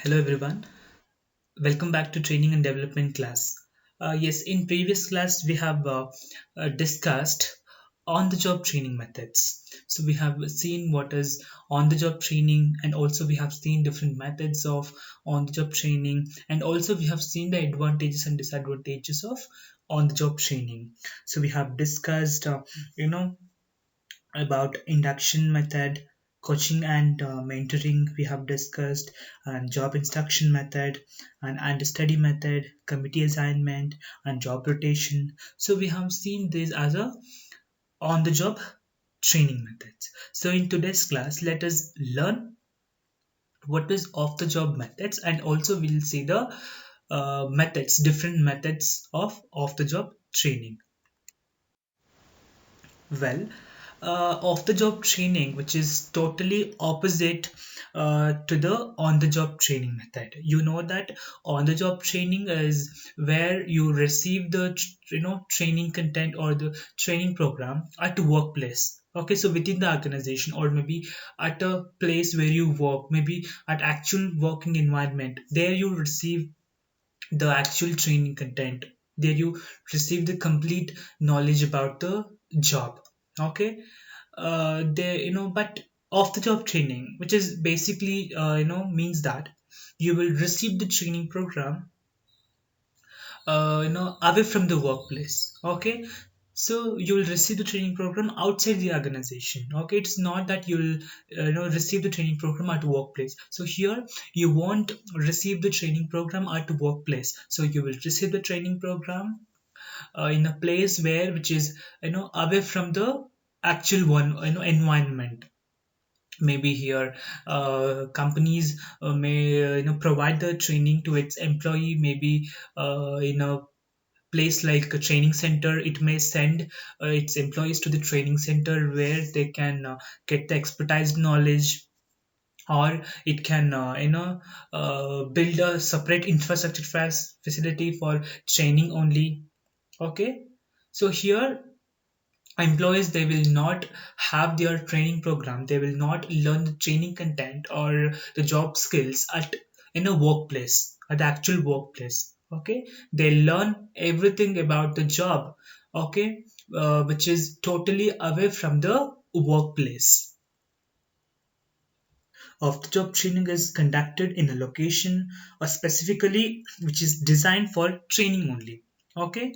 Hello everyone, welcome back to training and development class. Yes, in previous class we have discussed on the job training methods. So we have seen what is on the job training, and also we have seen different methods of on the job training, and also we have seen the advantages and disadvantages of on the job training. So we have discussed you know about induction method, coaching and mentoring we have discussed, and job instruction method, and understudy method, committee assignment, and job rotation. So we have seen this as a on the job training methods. So in today's class, let us learn what is off the job methods, and also we'll see the methods, different methods of off the job training. Well, off the job training, which is totally opposite to the on the job training method. You know that on the job training is where you receive the training content or the training program at the workplace. Okay, so within the organization, or maybe at a place where you work, maybe at actual working environment, there you receive the actual training content. There you receive the complete knowledge about the job. Okay, there but off the job training, which is basically means that you will receive the training program away from the workplace. Okay, so you will receive the training program outside the organization. Okay, it's not that you'll receive the training program at workplace. So here you won't receive the training program at workplace, so you will receive the training program in a place where, which is away from the actual one environment. Maybe here companies may provide the training to its employee. Maybe in a place like a training center, it may send its employees to the training center where they can get the expertise knowledge, or it can build a separate infrastructure facility for training only. Okay, so here employees, they will not have their training program, they will not learn the training content or the job skills at in a workplace, at the actual workplace. Okay, they learn everything about the job. Okay, which is totally away from the workplace. Of the job training is conducted in a location or specifically which is designed for training only. Okay,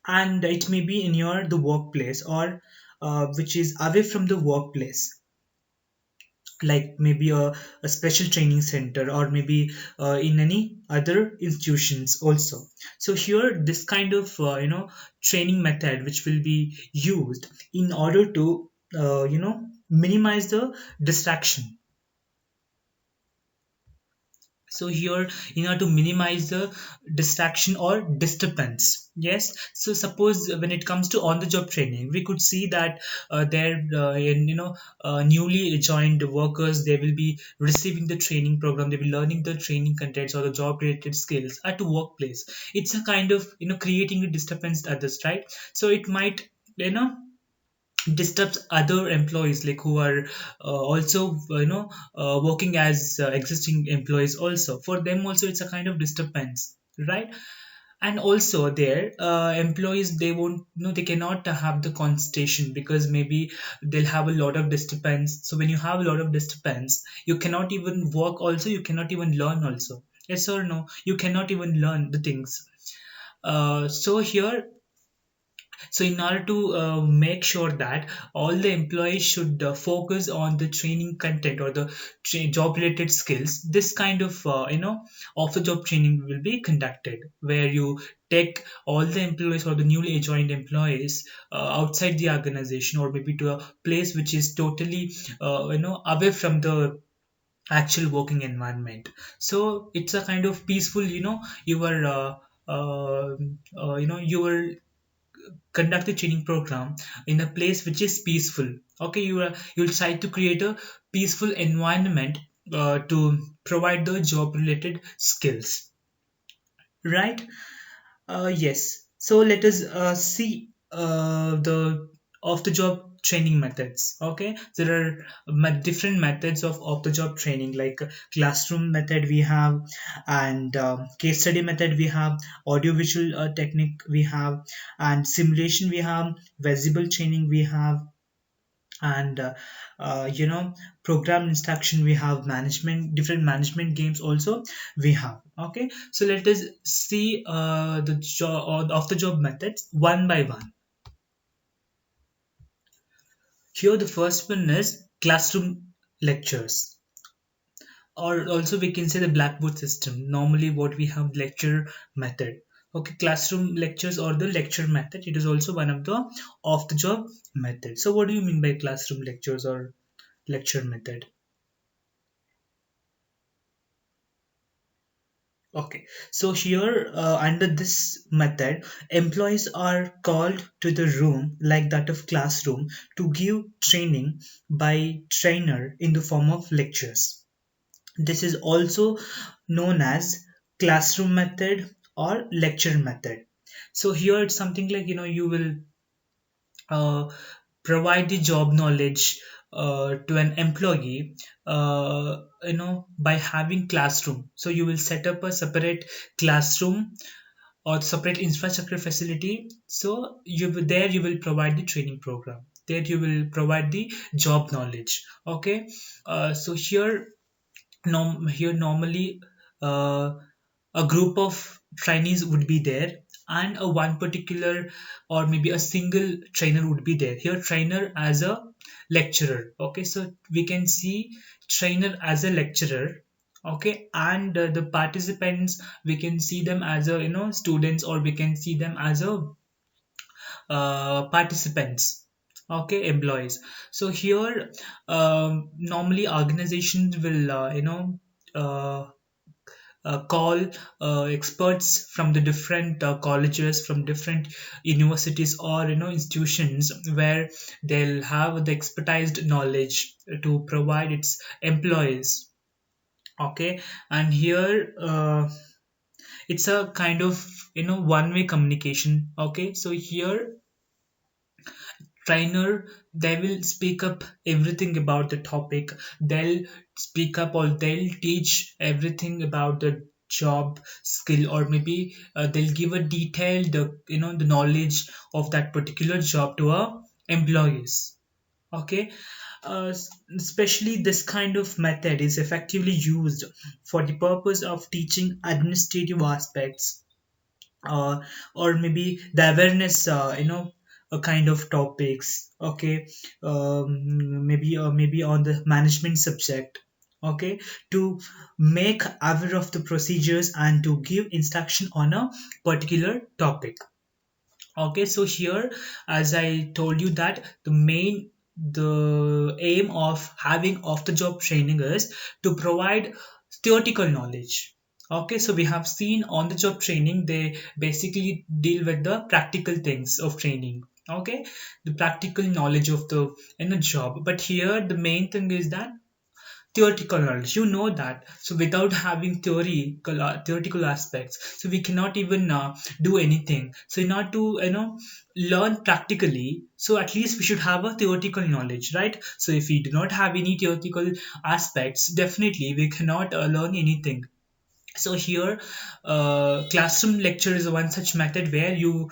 and it may be in your the workplace, or which is away from the workplace, like maybe a special training center, or maybe in any other institutions also. So here this kind of training method which will be used in order to minimize the distraction. So here, in order to minimize the distraction or disturbance. Yes, so suppose when it comes to on the job training, we could see that there in newly joined workers, they will be receiving the training program, they will be learning the training contents or the job related skills at the workplace. It's a kind of creating a disturbance to others, right? So it might disturbs other employees, like who are also working as existing employees. Also for them also it's a kind of disturbance, right? And also their employees, they won't they cannot have the concentration, because maybe they'll have a lot of disturbance. So when you have a lot of disturbance, you cannot even work, also you cannot even learn also. Yes or no, you cannot even learn the things. So here, so in order to make sure that all the employees should focus on the training content or the job related skills, this kind of off the job training will be conducted, where you take all the employees or the newly joined employees outside the organization, or maybe to a place which is totally away from the actual working environment. So it's a kind of peaceful, you are you are conduct the training program in a place which is peaceful. Okay, you'll try to create a peaceful environment to provide the job related skills, right? Yes, so let us see the off the job training methods. Okay, there are different methods of off the job training, like classroom method we have, and case study method we have, audiovisual technique we have, and simulation we have, visible training we have, and program instruction we have, management, different management games also we have. Okay, so let us see the job or off the job methods one by one. Here the first one is classroom lectures, or also we can say the blackboard system. Normally what we have, lecture method. Okay, classroom lectures or the lecture method, it is also one of the off the job method. So what do you mean by classroom lectures or lecture method? Okay, so here under this method, employees are called to the room like that of classroom to give training by trainer in the form of lectures. This is also known as classroom method or lecture method. So here it's something like, you will uh, provide the job knowledge to an employee, by having classroom. So you will set up a separate classroom or separate infrastructure facility. So you will provide the training program, there you will provide the job knowledge. Okay, so here normally uh, a group of trainees would be there, and a one particular or maybe a single trainer would be there. Here trainer as a lecturer. Okay, so we can see trainer as a lecturer. Okay, and the participants, we can see them as a students, or we can see them as a participants. Okay, employees. So here normally organizations will uh, call experts from the different colleges, from different universities, or institutions, where they'll have the expertized knowledge to provide its employees. Okay, and here it's a kind of one-way communication. Okay, so here trainer, they will speak up everything about the topic, they'll speak up or they'll teach everything about the job skill, or maybe they'll give a detailed the knowledge of that particular job to our employees. Okay, especially this kind of method is effectively used for the purpose of teaching administrative aspects, uh, or maybe the awareness, a kind of topics. Okay, maybe on the management subject. Okay, to make aware of the procedures and to give instruction on a particular topic. Okay, so here, as I told you, that the aim of having off the job training is to provide theoretical knowledge. Okay, so we have seen on the job training, they basically deal with the practical things of training. Okay, the practical knowledge of the job. But here the main thing is that theoretical knowledge, that. So without having theoretical aspects, so we cannot even do anything. So in order to learn practically, so at least we should have a theoretical knowledge, right? So if we do not have any theoretical aspects, definitely we cannot learn anything. So here classroom lecture is one such method where you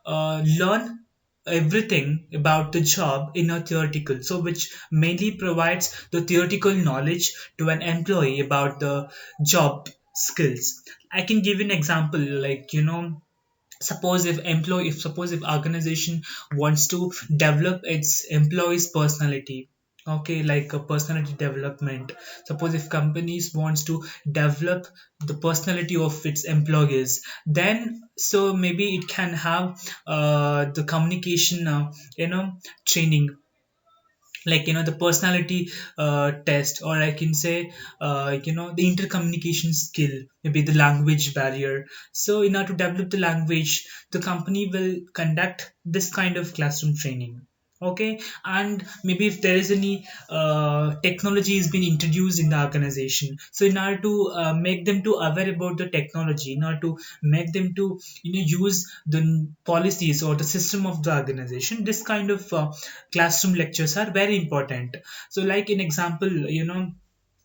learn everything about the job in a theoretical, so which mainly provides the theoretical knowledge to an employee about the job skills. I can give you an example, like suppose if organization wants to develop its employees personality. Okay, like a personality development. Suppose if companies wants to develop the personality of its employees, then so maybe it can have the communication training, like the personality test, or I can say the intercommunication skill, maybe the language barrier. So in order to develop the language, the company will conduct this kind of classroom training. Okay, and maybe if there is any technology is being introduced in the organization, so in order to make them to aware about the technology, in order to make them to use the policies or the system of the organization, this kind of classroom lectures are very important. So like in example,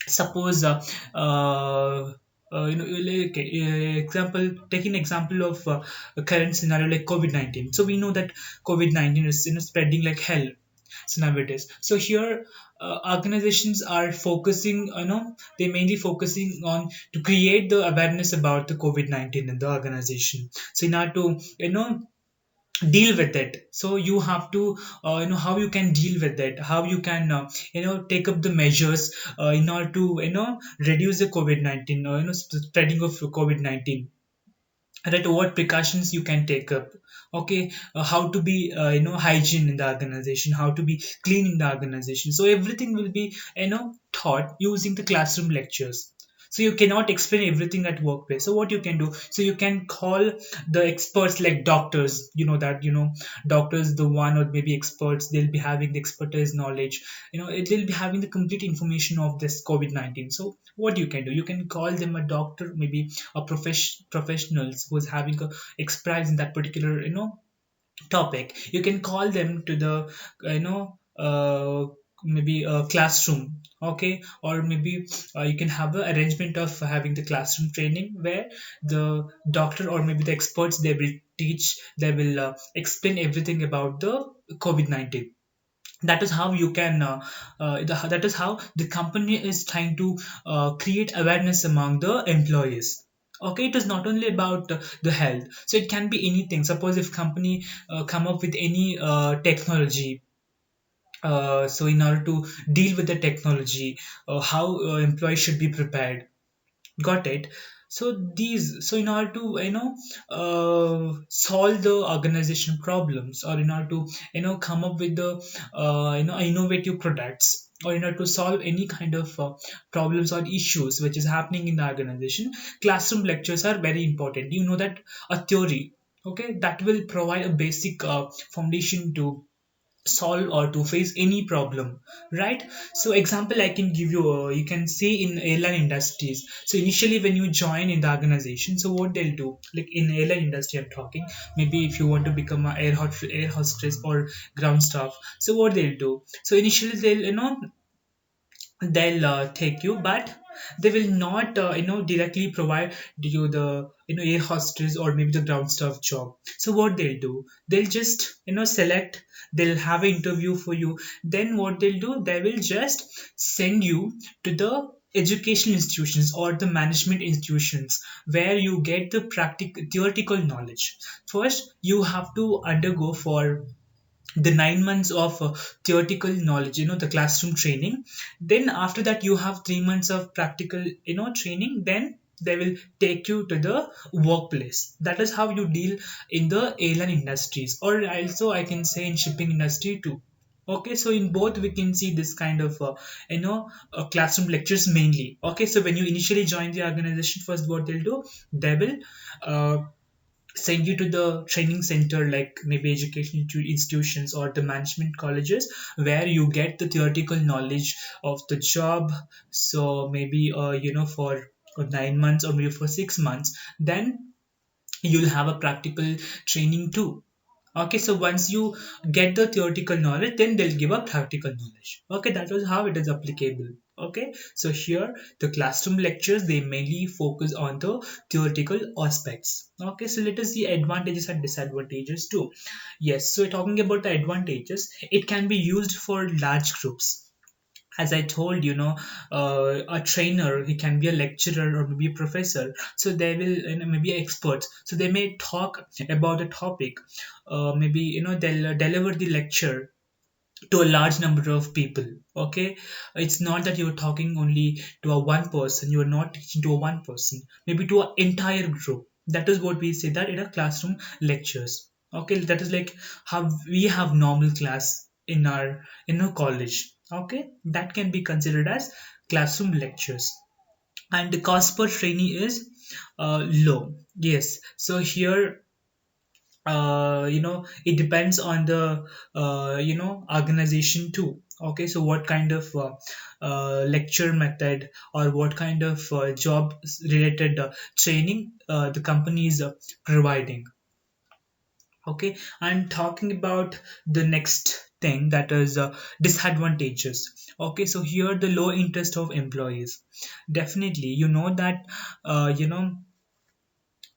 suppose uh, like example, take an example of a current scenario like COVID-19. So we know that COVID-19 is spreading like hell, so nowadays. So here organizations are focusing, they mainly focusing on to create the awareness about the COVID-19 in the organization. So in order to deal with it, so you have to how you can deal with it, how you can take up the measures in order to reduce the COVID-19 or spreading of COVID-19, right? What precautions you can take up. Okay, how to be hygiene in the organization, how to be clean in the organization. So everything will be taught using the classroom lectures. So you cannot explain everything at workplace. So what you can do, so you can call the experts like doctors, that doctors, the one or maybe experts, they'll be having the expertise knowledge, they'll be having the complete information of this COVID-19. So what you can do, you can call them a doctor, maybe a professionals who is having a expertise in that particular topic. You can call them to the maybe a classroom. Okay, or maybe you can have an arrangement of having the classroom training where the doctor or maybe the experts, they will teach, they will explain everything about the COVID-19. That is how you can that is how the company is trying to create awareness among the employees. Okay, it is not only about the health, so it can be anything. Suppose if company come up with any technology, so in order to deal with the technology, how employees should be prepared. Got it. So in order to solve the organization problems, or in order to come up with the innovative products, or in order to solve any kind of problems or issues which is happening in the organization, classroom lectures are very important. That a theory, okay, that will provide a basic foundation to solve or to face any problem, right? So example I can give you, you can see in airline industries. So initially when you join in the organization, so what they'll do, like in airline industry I'm talking, maybe if you want to become a air hostess or ground staff, so what they'll do, so initially they'll take you, but they will not directly provide you the air hostess or maybe the ground staff job. So what they'll do, they'll just select, they'll have an interview for you. Then what they'll do, they will just send you to the educational institutions or the management institutions where you get the practical theoretical knowledge. First you have to undergo for the 9 months of theoretical knowledge, the classroom training. Then after that you have 3 months of practical training. Then they will take you to the workplace. That is how you deal in the airline industries, or also I can say in shipping industry too. Okay, so in both we can see this kind of classroom lectures mainly. Okay, so when you initially join the organization, first what they'll do, they will uh, send you to the training center, like maybe education institutions or the management colleges, where you get the theoretical knowledge of the job. So maybe for 9 months or maybe for 6 months. Then you'll have a practical training too. Okay, so once you get the theoretical knowledge, then they'll give a practical knowledge. Okay, that was how it is applicable. Okay, so here the classroom lectures, they mainly focus on the theoretical aspects. Okay, so let us see advantages and disadvantages too. Yes, so talking about the advantages, it can be used for large groups. As I told, a trainer, he can be a lecturer or maybe a professor. So they will, maybe experts. So they may talk about a topic. Maybe they'll deliver the lecture to a large number of people. Okay, it's not that you're talking only to a one person. You are not teaching to a one person. Maybe to an entire group. That is what we say that in a classroom lectures. Okay, that is like how we have normal class in our college. Okay, that can be considered as classroom lectures. And the cost per trainee is low. Yes, so here it depends on the organization too. Okay, so what kind of lecture method or what kind of job related training the company is providing. Okay, and talking about the next thing, that is disadvantages. Okay, so here the low interest of employees. Definitely, you know that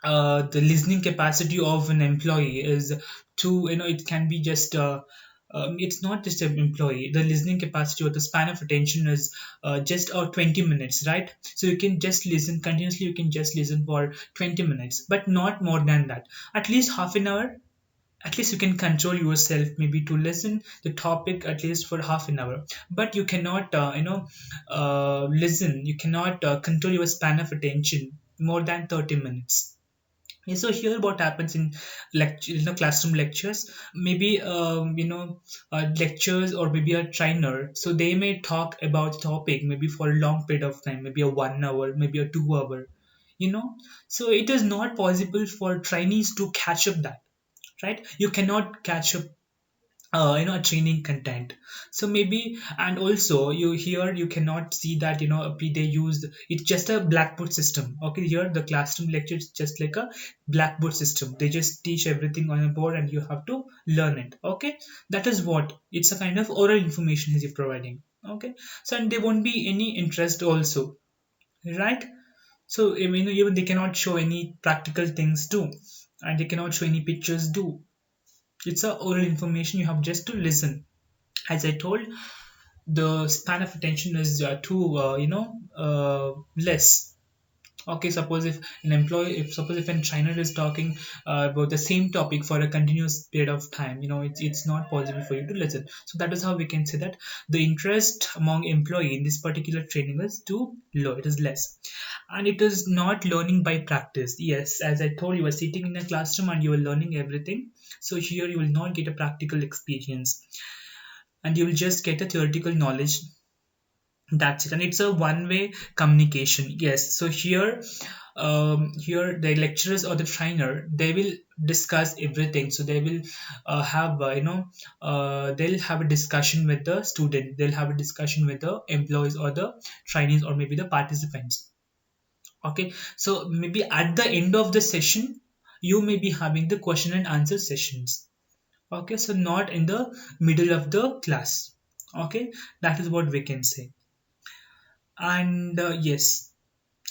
the listening capacity of an employee is to, it can be just it's not just an employee. The listening capacity or the span of attention is just 20 minutes, right? So you can just listen continuously, you can just listen for 20 minutes, but not more than that. At least half an hour, at least you can control yourself maybe to listen the topic at least for half an hour. But you cannot listen, you cannot control your span of attention more than 30 minutes. Yeah, so here what happens in lecture, classroom lectures, maybe lectures or maybe a trainer, so they may talk about the topic maybe for a long period of time, maybe a 1 hour, maybe a 2 hour, so it is not possible for trainees to catch up that, right? You cannot catch up a training content. So maybe, and also you here you cannot see that they used, it's just a blackboard system. Okay, here the classroom lecture is just like a blackboard system. They just teach everything on a board and you have to learn it. Okay, that is what it's a kind of oral information is providing. Okay, so and there won't be any interest also, right? So I mean, even they cannot show any practical things too, and they cannot show any pictures too. It's a oral information, you have just to listen. As I told, the span of attention is too less. Okay, suppose if an employee, if suppose if an trainer is talking about the same topic for a continuous period of time, it's not possible for you to listen. So that is how we can say that the interest among employee in this particular training is too low, it is less. And it is not learning by practice. Yes, as I told, you are sitting in a classroom and you are learning everything. So here you will not get a practical experience, and you will just get a theoretical knowledge. That's it, and it's a one-way communication. Yes, so here the lecturers or the trainer, they will discuss everything. So they will have they'll have a discussion with the student, they'll have a discussion with the employees or the trainees or maybe the participants. Okay, so maybe at the end of the session you may be having the question and answer sessions. Okay, so not in the middle of the class. Okay, that is what we can say. And yes,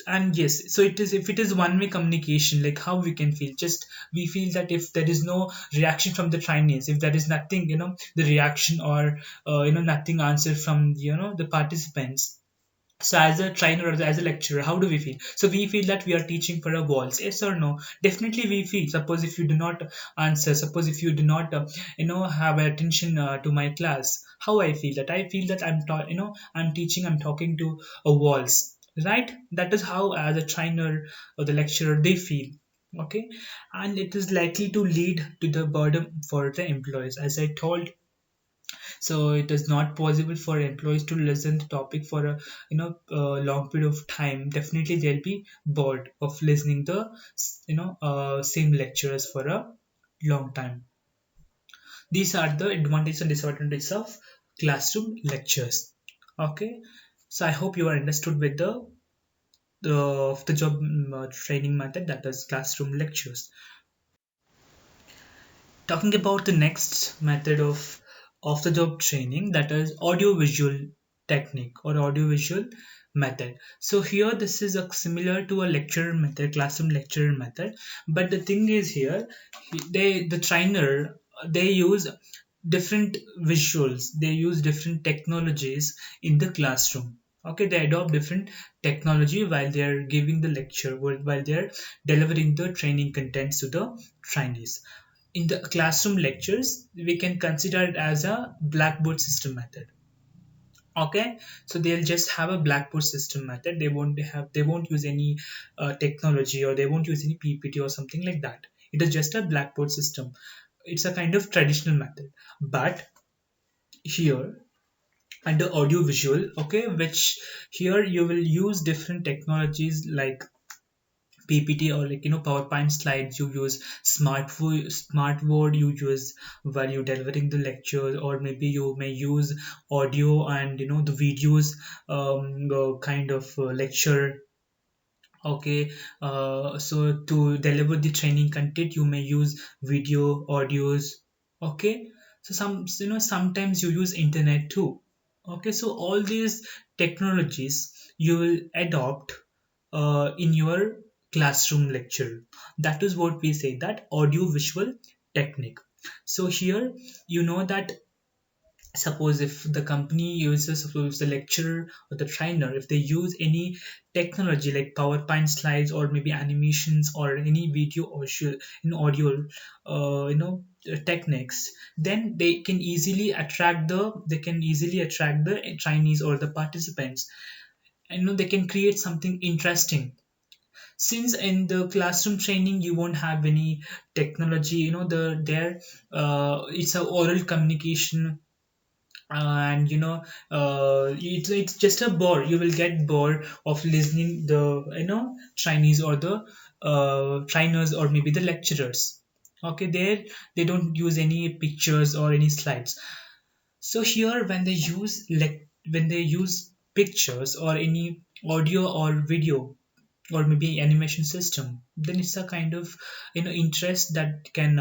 so it is, if it is one way communication, like how we can feel, just we feel that if there is no reaction from the trainees, if there is nothing, the reaction or nothing answer from the participants. So as a trainer or as a lecturer, how do we feel? So we feel that we are teaching for a walls, yes or no? Definitely we feel. Suppose if you do not answer, suppose if you do not have attention to my class, how I feel? That I feel that I'm teaching, I'm talking to a walls, right? That is how as a trainer or the lecturer they feel. Okay, and it is likely to lead to the burden for the employees, as I told. So it is not possible for employees to listen the topic for a long period of time. Definitely they'll be bored of listening the same lecturers for a long time. These are the advantages and disadvantages of classroom lectures. Okay, so I hope you are understood with the job training method, that is classroom lectures. Talking about the next method of the job training, that is audio visual technique or audio visual method. So here this is a similar to a lecture method, classroom lecture method, but the thing is here, the trainer, they use different visuals, they use different technologies in the classroom. Okay, they adopt different technology while they are giving the lecture, while they are delivering the training contents to the trainees. In the classroom lectures, we can consider it as a blackboard system method. Okay, so they'll just have a blackboard system method. They won't use any technology, or they won't use any PPT or something like that. It is just a blackboard system. It's a kind of traditional method. But here, under audio visual, okay, which here you will use different technologies like PPT or PowerPoint slides. You use smartboard you use while you delivering the lecture, or maybe you may use audio and the videos, kind of lecture. Okay, so to deliver the training content, you may use video, audios. Okay, so sometimes you use internet too. Okay, so all these technologies you will adopt in your classroom lecture. That is what we say, that audio visual technique. So here you know that, suppose if the company uses, suppose the lecturer or the trainer, if they use any technology like PowerPoint slides or maybe animations or any video or in audio, techniques, then they can easily attract the Chinese or the participants, and they can create something interesting. Since in the classroom training you won't have any technology, it's a oral communication, and it's just a bore. You will get bored of listening the Chinese or the trainers or maybe the lecturers. Okay, there they don't use any pictures or any slides. So here when they use pictures or any audio or video or maybe animation system, then it's a kind of interest that can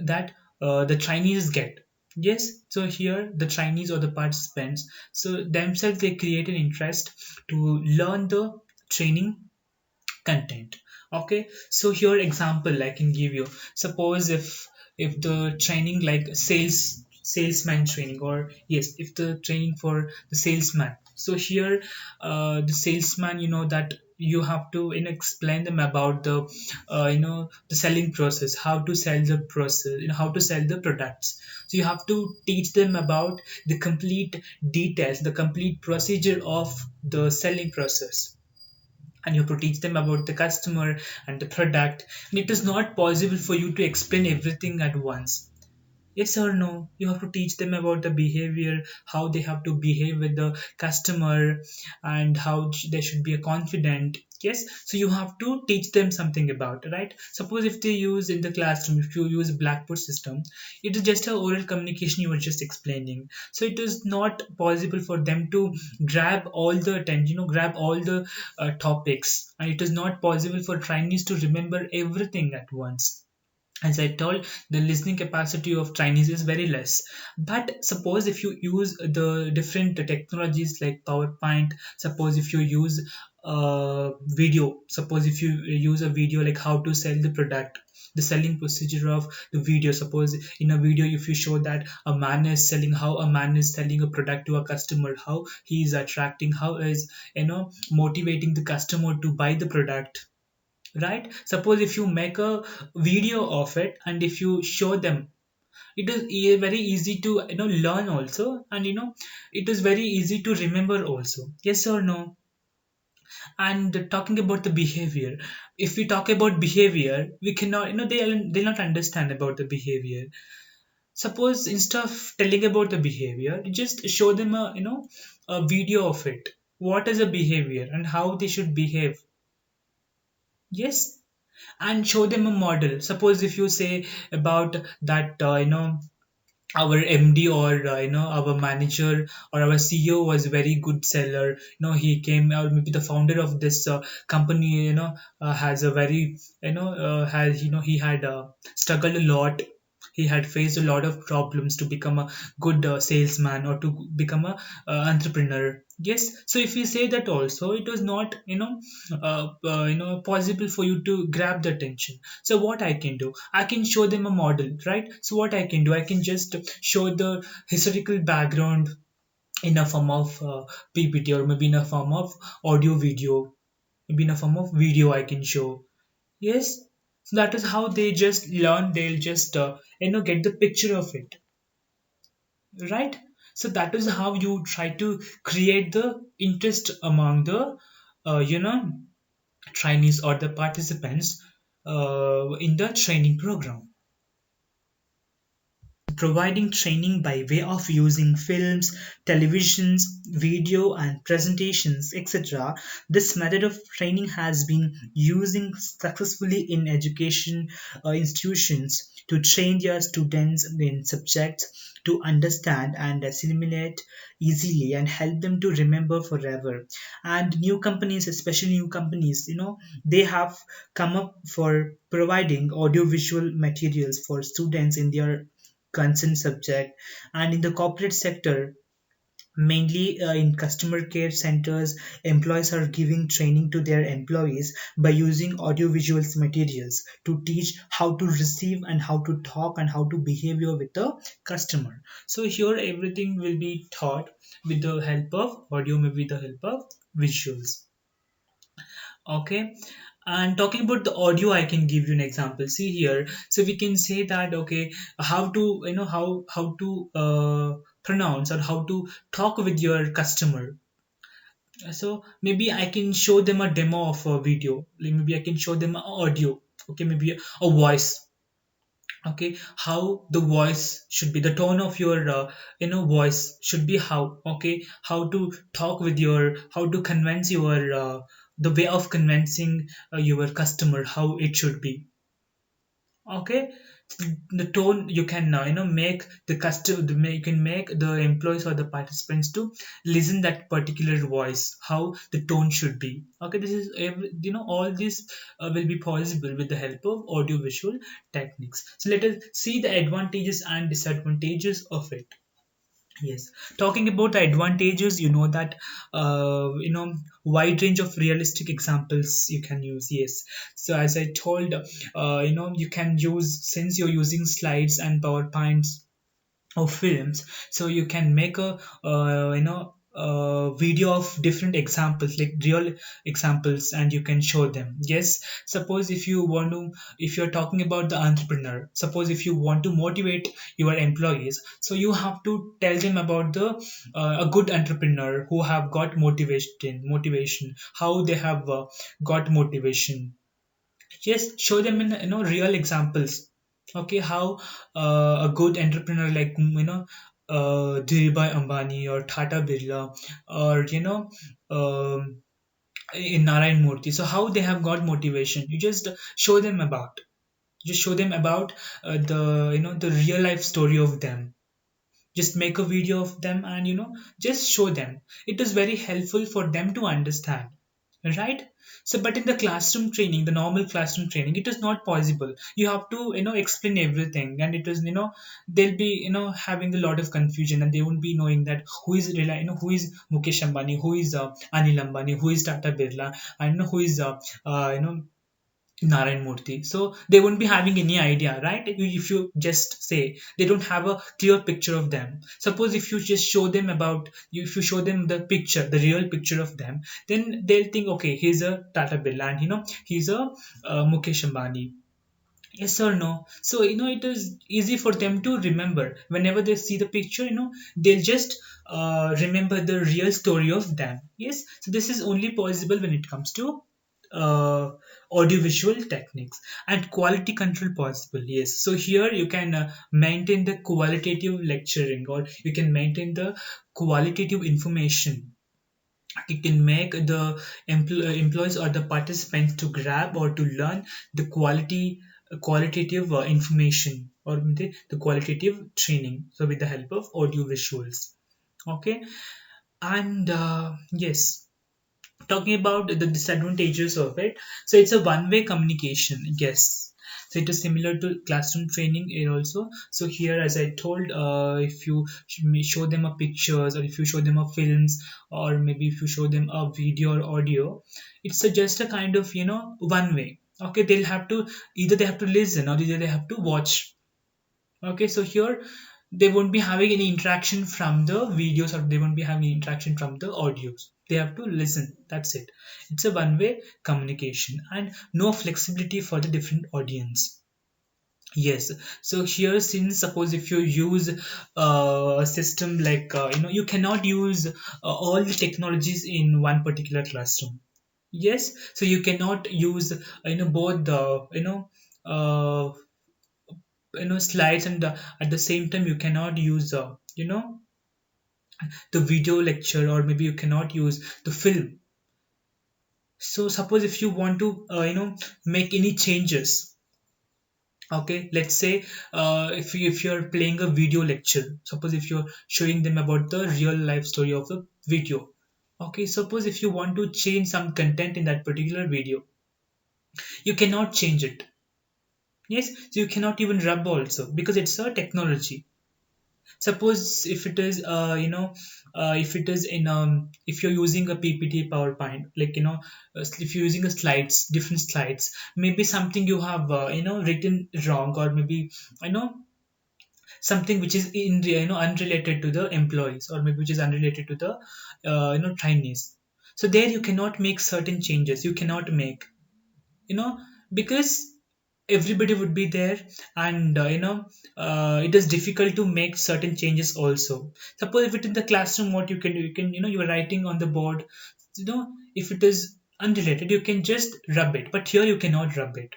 that the Chinese get. Yes, so here the Chinese or the participants, so themselves they create an interest to learn the training content. Okay, so here example I can give you. Suppose if the training like salesman training, or yes, if the training for the salesman, so here the salesman, that you have to explain them about the selling process, how to sell the process, how to sell the products. So you have to teach them about the complete details, the complete procedure of the selling process, and you have to teach them about the customer and the product, and it is not possible for you to explain everything at once. Yes or no? You have to teach them about the behavior, how they have to behave with the customer, and how they should be a confident. Yes, so you have to teach them something about, right? Suppose if they use in the classroom, if you use Blackboard system, it is just a oral communication you were just explaining. So it is not possible for them to grab all the attention, grab all the topics, and it is not possible for Chinese to remember everything at once. As I told, the listening capacity of Chinese is very less. But suppose if you use the different technologies like PowerPoint, suppose if you use video, suppose if you use a video like how to sell the product, the selling procedure of the video. Suppose in a video, if you show that a man is selling, how a man is selling a product to a customer, how he is attracting, how is motivating the customer to buy the product, right? Suppose if you make a video of it and if you show them, it is very easy to learn also, and it is very easy to remember also. Yes or no? And talking about the behavior, if we talk about behavior, we cannot, they'll not understand about the behavior. Suppose instead of telling about the behavior, you just show them a video of it, what is a behavior and how they should behave. Yes, and show them a model. Suppose if you say about that, our MD or our manager or our CEO was very good seller. He came, or maybe the founder of this company, has a very, has he had struggled a lot. He had faced a lot of problems to become a good salesman or to become a entrepreneur. Yes, so if you say that also, it was not possible for you to grab the attention. So what I can do, I can show them a model, right? So what I can do, I can just show the historical background in a form of PPT, or maybe in a form of audio video, maybe in a form of video I can show. Yes, so that is how they just learn. They'll just get the picture of it, right? So that is how you try to create the interest among the trainees or the participants in the training program. providing training by way of using films, televisions, video, and presentations, etc. This method of training has been using successfully in education institutions to train their students in subjects to understand and assimilate easily and help them to remember forever. And new companies, especially new companies, they have come up for providing audiovisual materials for students in their concerned subject. And in the corporate sector, mainly in customer care centers, employees are giving training to their employees by using audiovisual materials to teach how to receive and how to talk and how to behave with the customer. So here everything will be taught with the help of audio, maybe with the help of visuals. Okay. And talking about the audio, I can give you an example. See here, so we can say that, okay, how to, how to pronounce or how to talk with your customer. So maybe I can show them a demo of a video, like maybe I can show them a audio, okay, maybe a voice. Okay, how the voice should be, the tone of your voice should be, how, okay, how to talk with your, how to convince your the way of convincing your customer, how it should be. Okay, the tone you can make the customer, you can make the employees or the participants to listen that particular voice, how the tone should be. Okay, this is all this will be possible with the help of audio visual techniques. So let us see the advantages and disadvantages of it. Yes, talking about the advantages, that wide range of realistic examples you can use. Yes, so as I told, you can use, since you're using slides and PowerPoints of films, so you can make a video of different examples, like real examples, and you can show them. Yes, suppose if you want to, if you're talking about the entrepreneur, suppose if you want to motivate your employees, so you have to tell them about the a good entrepreneur who have got motivation, how they have got motivation. Just show them in real examples. Okay, how a good entrepreneur, like Dhirubhai Ambani or Tata Birla, or in Narayan Murthy, so how they have got motivation, you just show them about, the the real life story of them. Just make a video of them and just show them. It is very helpful for them to understand, right? So but in the classroom training, the normal classroom training, it is not possible. You have to explain everything, and it is they'll be having a lot of confusion, and they won't be knowing that who is really, who is Mukesh Ambani, who is Anil Ambani, who is Tata Birla, and who is Narayan Murthy. So they won't be having any idea, right? If you just say, they don't have a clear picture of them. Suppose if you just show them about, if you show them the picture, the real picture of them, then they'll think, okay, he's a Tata Birla, and he's a Mukesh Ambani. Yes or no? So it is easy for them to remember. Whenever they see the picture, they'll just remember the real story of them. Yes. So this is only possible when it comes to uh, audiovisual techniques. And quality control possible. Yes, so here you can maintain the qualitative lecturing, or you can maintain the qualitative information. You can make the employees or the participants to grab or to learn the qualitative information, or the qualitative training, so with the help of audio visuals. Okay. And yes, talking about the disadvantages of it, so it's a one-way communication. Yes, so it is similar to classroom training here also. So here, as I told, if you show them a pictures, or if you show them a films, or maybe if you show them a video or audio, it's just a kind of one way. Okay, they'll have to, either they have to listen or either they have to watch. Okay, so here they won't be having any interaction from the videos, or they won't be having any interaction from the audios. They have to listen. That's it. It's a one-way communication and no flexibility for the different audience. Yes. So here, since suppose if you use a system like you cannot use all the technologies in one particular classroom. Yes. So you cannot use both the uh, slides, and at the same time you cannot use the video lecture, or maybe you cannot use the film. So suppose if you want to make any changes. Okay, let's say if you're playing a video lecture, suppose if you're showing them about the real life story of a video. Okay, suppose if you want to change some content in that particular video, you cannot change it. Yes, so you cannot even rub also, because it's a technology. Suppose if it is if it is in if you're using a PPT PowerPoint, like if you're using a slides, different slides, maybe something you have written wrong, or maybe you know something which is unrelated to the employees, or maybe which is unrelated to the trainees. So there you cannot make certain changes, you cannot make, you know because everybody would be there, and it is difficult to make certain changes also. Suppose if it in the classroom, what you can do, you can you are writing on the board, if it is unrelated, you can just rub it, but here you cannot rub it.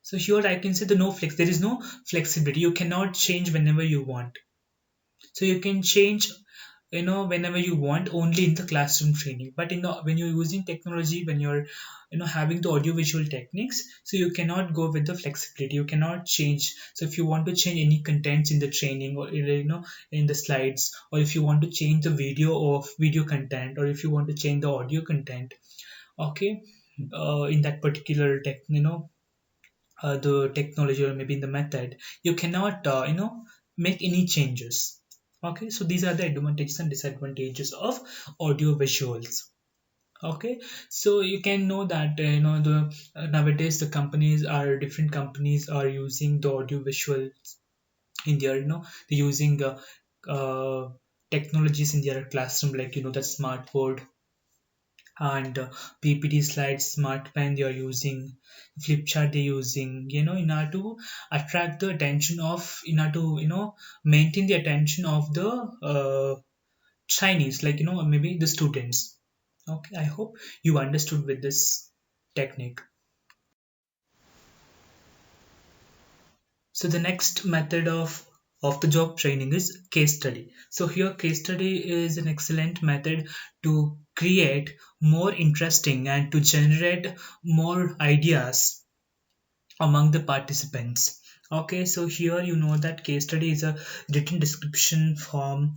So here I can say there is no flexibility, you cannot change whenever you want. So you can change whenever you want, only in the classroom training. But when you're using technology, when you're having the audio visual techniques, so you cannot go with the flexibility, you cannot change. So if you want to change any contents in the training, or in the slides, or if you want to change the video content, or if you want to change the audio content, okay, in that particular the technology, or maybe in the method, you cannot make any changes. Okay, so these are the advantages and disadvantages of audio visuals. Okay, so you can know that the nowadays the different companies are using the audio visual in their they're using technologies in their classroom, like the smartboard, and PPT slides, smart pen they are using, flip chart they're using, in order to attract the attention of, in order to maintain the attention of the Chinese, like maybe the students. Okay, I hope you understood with this technique. So the next method of the job training is case study. So here case study is an excellent method to create more interesting and to generate more ideas among the participants. Okay, so here that case study is a written description form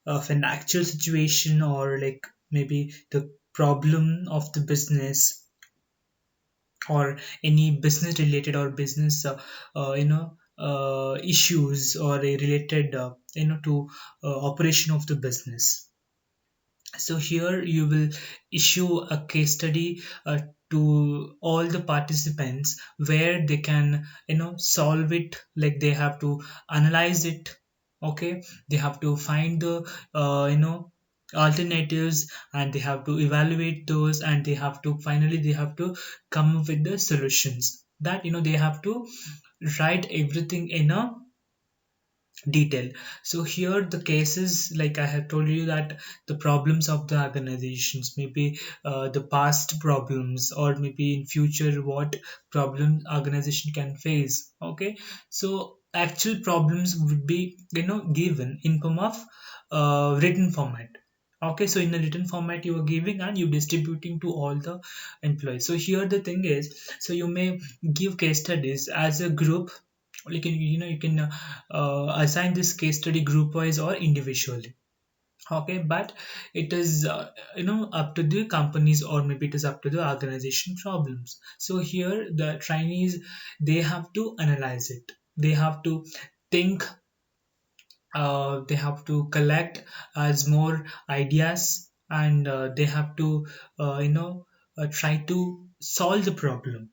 of an actual situation, or like maybe the problem of the business, or any business related or business issues, or a related to operation of the business. So here you will issue a case study to all the participants, where they can solve it, like they have to analyze it. Okay, they have to find the alternatives, and they have to evaluate those, and they have to come up with the solutions, that they have to write everything in a detail. So here the cases, like I have told you, that the problems of the organizations, maybe the past problems, or maybe in future what problem organization can face. Okay, so actual problems would be given in form of written format. Okay, so in a written format you are giving, and you distributing to all the employees. So here the thing is, so you may give case studies as a group, you can assign this case study group wise or individually. Okay, but it is up to the companies, or maybe it is up to the organization problems. So here the trainees, they have to analyze it, they have to think, they have to collect as more ideas, and they have to try to solve the problem.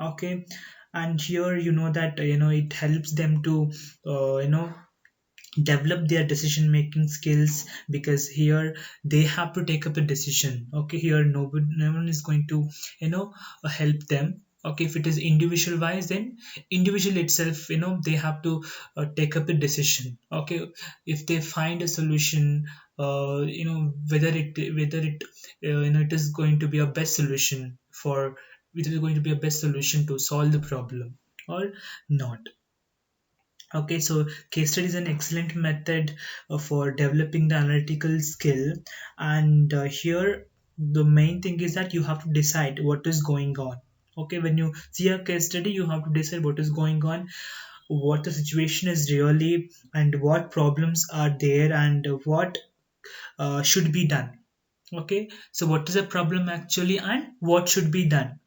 Okay, and here that it helps them to develop their decision making skills, because here they have to take up a decision. Okay, here no one is going to help them. Okay, if it is individual wise, then individual itself, they have to take up a decision. Okay, if they find a solution, whether it it is going to be a best solution for it is going to be a best solution to solve the problem. or not. Okay, so case study is an excellent method for developing the analytical skill, and here the main thing is that you have to decide what is going on. Okay, when you see a case study, you have to decide what is going on, what the situation is really, and what problems are there, and what should be done. Okay, so what is the problem actually, and what should be done,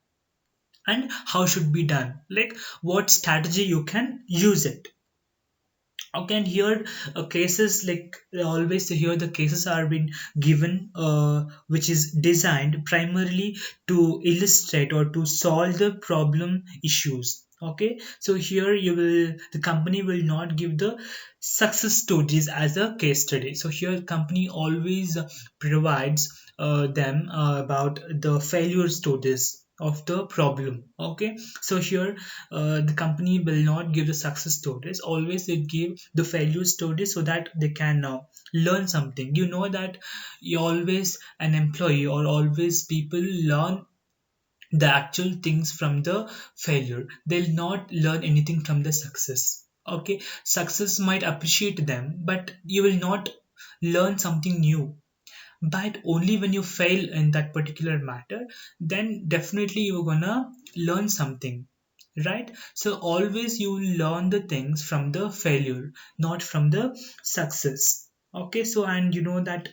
and how should be done, like what strategy you can use it. Okay, and here cases, like always here the cases are being given, which is designed primarily to illustrate or to solve the problem issues. Okay, so here the company will not give the success stories as a case study. So here company always provides them about the failure stories of the problem. Okay, so here the company will not give the success stories, always they give the failure stories so that they can learn something. You know that you always an employee or always people learn the actual things from the failure, they'll not learn anything from the success. Okay, success might appreciate them, but you will not learn something new. But only when you fail in that particular matter, then definitely you're gonna learn something, right? So always you learn the things from the failure, not from the success. Okay, so and you know that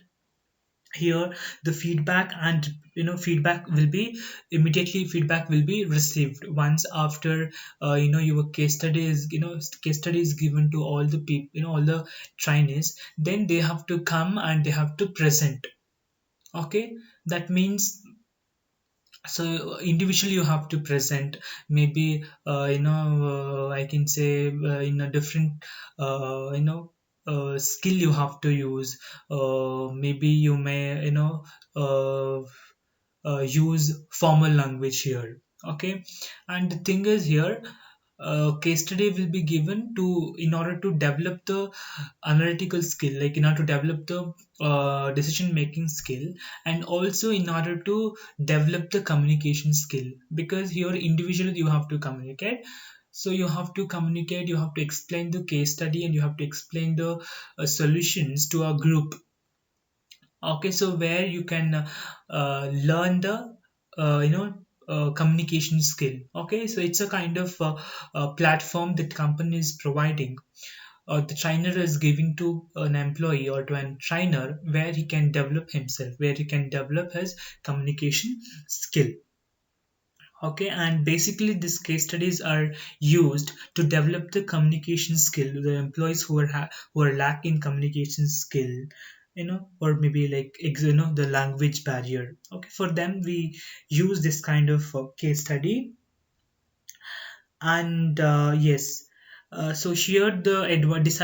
here the feedback, and feedback will be immediately, feedback will be received once after your case study is, case study is given to all the people, all the trainees, then they have to come and they have to present. Okay, that means, so individually you have to present, maybe I can say in a different skill you have to use. Maybe you may uh, use formal language here. Okay, and the thing is here, case study will be given to in order to develop the analytical skill, like in order to develop the decision making skill, and also in order to develop the communication skill, because here individually you have to communicate. So you have to communicate, you have to explain the case study, and you have to explain the solutions to a group. Okay, so where you can learn the communication skill. Okay, so it's a kind of platform that company is providing, or the trainer is giving to an employee or to a trainer, where he can develop himself, where he can develop his communication skill. Okay, and basically these case studies are used to develop the communication skill, the employees who who are lacking communication skill, or maybe like the language barrier. Okay, for them we use this kind of case study. And yes, so here the advantage,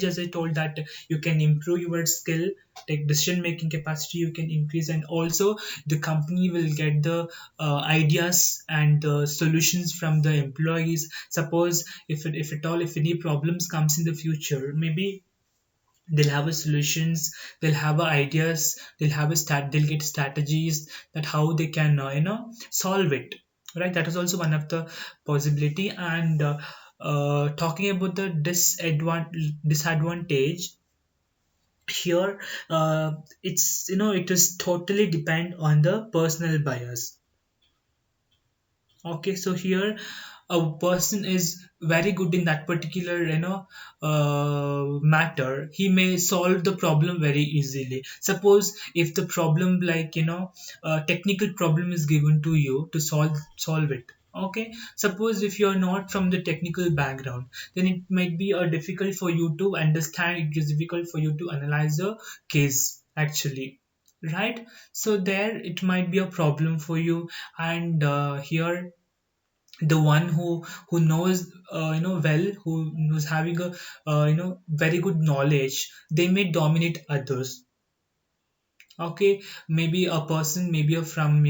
as I told, that you can improve your skill, like decision making capacity you can increase, and also the company will get the ideas and the solutions from the employees. Suppose if at all, if any problems comes in the future, maybe they'll have a solutions, they'll have a ideas, they'll get strategies that how they can solve it, right? That is also one of the possibility. And talking about the disadvantage here, it's it is totally depend on the personal bias. Okay, so here a person is very good in that particular matter, he may solve the problem very easily. Suppose if the problem, like technical problem is given to you to solve it. Okay, suppose if you are not from the technical background, then it might be difficult for you to understand, it is difficult for you to analyze the case actually, right? So there it might be a problem for you. And here the one who knows well, who's having a very good knowledge, they may dominate others. Okay, maybe a person, maybe a from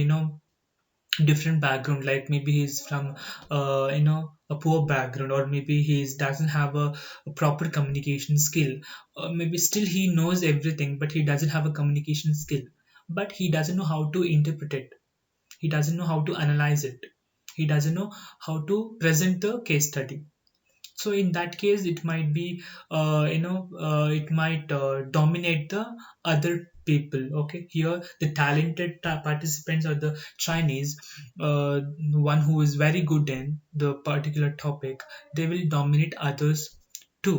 different background, like maybe he's from a poor background, or maybe he doesn't have a proper communication skill, or maybe still he knows everything but he doesn't have a communication skill, but he doesn't know how to interpret it, he doesn't know how to analyze it, he doesn't know how to present the case study. So in that case it might be it might dominate the other people. Okay, here the talented participants or the Chinese, one who is very good in the particular topic, they will dominate others too.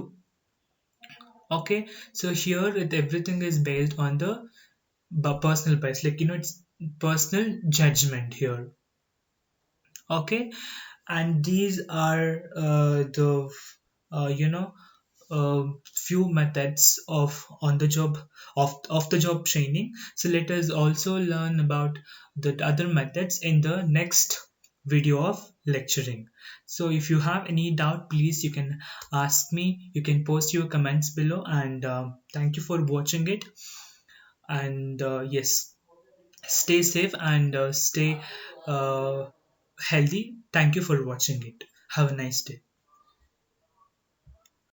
Okay, so here everything is based on the personal bias, like it's personal judgment here. Okay, and these are the you know few methods of on the job, of the job training. So let us also learn about the other methods in the next video of lecturing. So if you have any doubt, please you can ask me, you can post your comments below, and thank you for watching it. And yes, stay safe and stay uh, healthy. Thank you for watching it. Have a nice day.